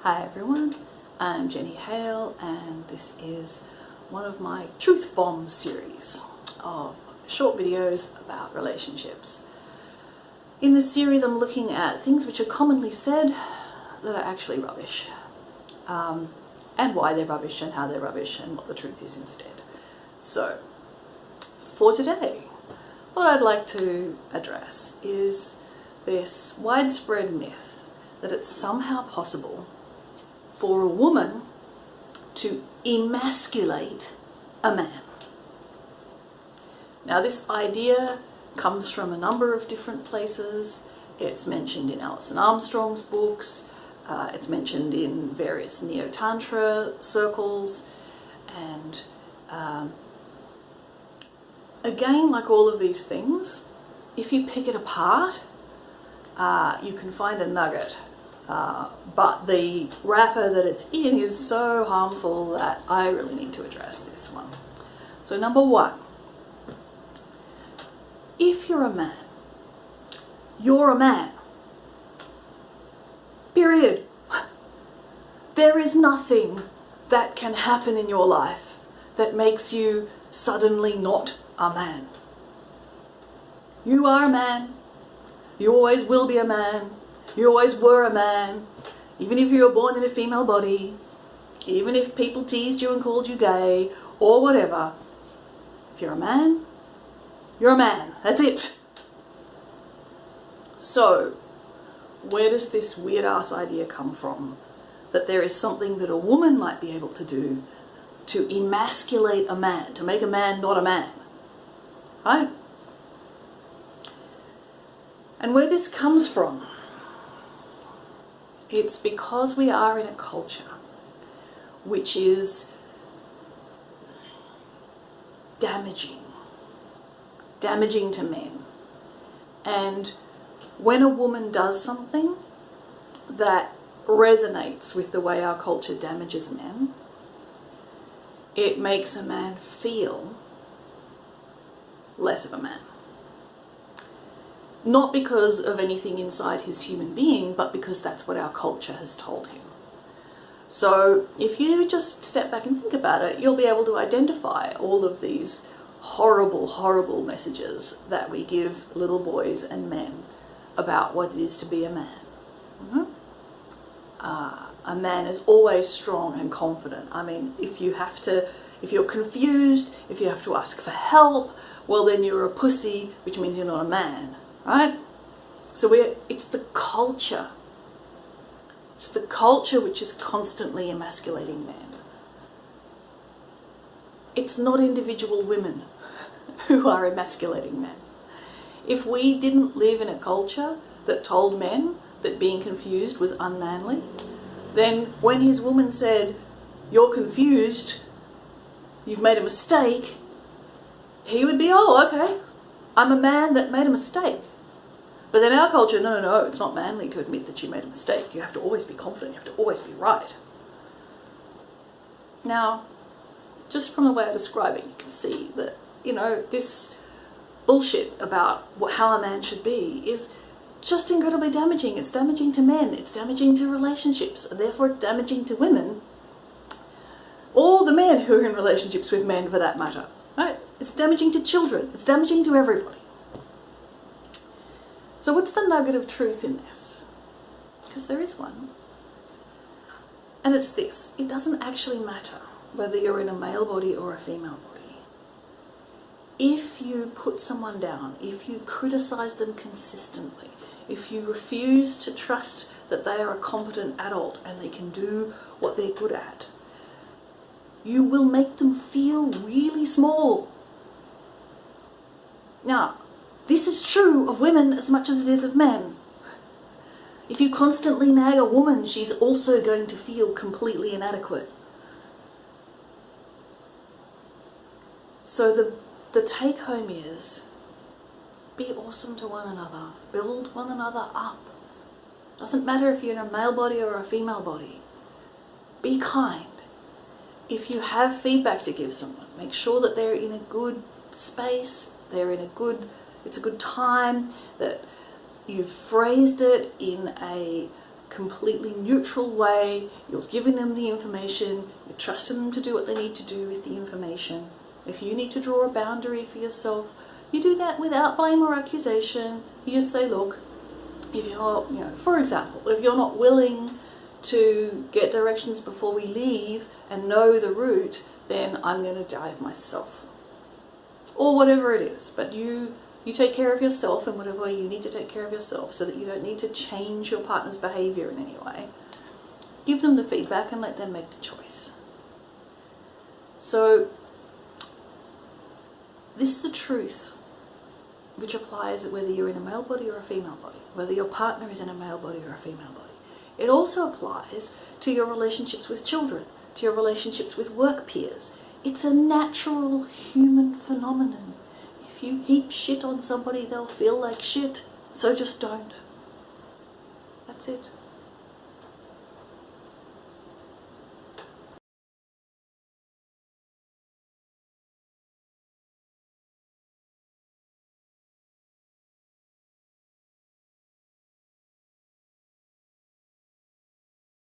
Hi everyone, I'm Jenny Hale and this is one of my Truth Bomb series of short videos about relationships. In this series I'm looking at things which are commonly said that are actually rubbish, and why they're rubbish and how they're rubbish and what the truth is instead. So for today, what I'd like to address is this widespread myth that it's somehow possible for a woman to emasculate a man. Now this idea comes from a number of different places. It's mentioned in Alison Armstrong's books, it's mentioned in various neo-tantra circles, and again, like all of these things, if you pick it apart, you can find a nugget. But the wrapper that it's in is so harmful that I really need to address this one. So number one, if you're a man, you're a man. Period. There is nothing that can happen in your life that makes you suddenly not a man. You are a man. You always will be a man. You always were a man, even if you were born in a female body, even if people teased you and called you gay, or whatever. If you're a man, you're a man. That's it. So, where does this weird-ass idea come from? That there is something that a woman might be able to do to emasculate a man, to make a man not a man. Right? And where this comes from, it's because we are in a culture which is damaging to men. And when a woman does something that resonates with the way our culture damages men, it makes a man feel less of a man. Not because of anything inside his human being, but because that's what our culture has told him. So if you just step back and think about it, you'll be able to identify all of these horrible, horrible messages that we give little boys and men about what it is to be a man. A man is always strong and confident. I mean, if you're confused, if you have to ask for help, well then you're a pussy, which means you're not a man. Right? So it's the culture. It's the culture which is constantly emasculating men. It's not individual women who are emasculating men. If we didn't live in a culture that told men that being confused was unmanly, then when his woman said, "You're confused, you've made a mistake," he would be, "Oh, okay, I'm a man that made a mistake." But in our culture, no, it's not manly to admit that you made a mistake. You have to always be confident. You have to always be right. Now, just from the way I describe it, you can see that, this bullshit about how a man should be is just incredibly damaging. It's damaging to men. It's damaging to relationships. And therefore, it's damaging to women. All the men who are in relationships with men, for that matter. Right? It's damaging to children. It's damaging to everybody. So what's the nugget of truth in this? Because there is one. And it's this. It doesn't actually matter whether you're in a male body or a female body. If you put someone down, if you criticize them consistently, if you refuse to trust that they are a competent adult and they can do what they're good at, you will make them feel really small. Now, this is true of women as much as it is of men. If you constantly nag a woman, she's also going to feel completely inadequate. So the take home is, be awesome to one another. Build one another up. Doesn't matter if you're in a male body or a female body. Be kind. If you have feedback to give someone, make sure that they're in a good space, it's a good time, that you've phrased it in a completely neutral way. You're giving them the information, you're trusting them to do what they need to do with the information. If you need to draw a boundary for yourself, you do that without blame or accusation. You just say, look, if you're, for example, if you're not willing to get directions before we leave and know the route, then I'm going to drive myself. Or whatever it is. But you take care of yourself in whatever way you need to take care of yourself, so that you don't need to change your partner's behaviour in any way. Give them the feedback and let them make the choice. So this is a truth which applies whether you're in a male body or a female body, whether your partner is in a male body or a female body. It also applies to your relationships with children, to your relationships with work peers. It's a natural human phenomenon. If you heap shit on somebody, they'll feel like shit. So just don't. That's it.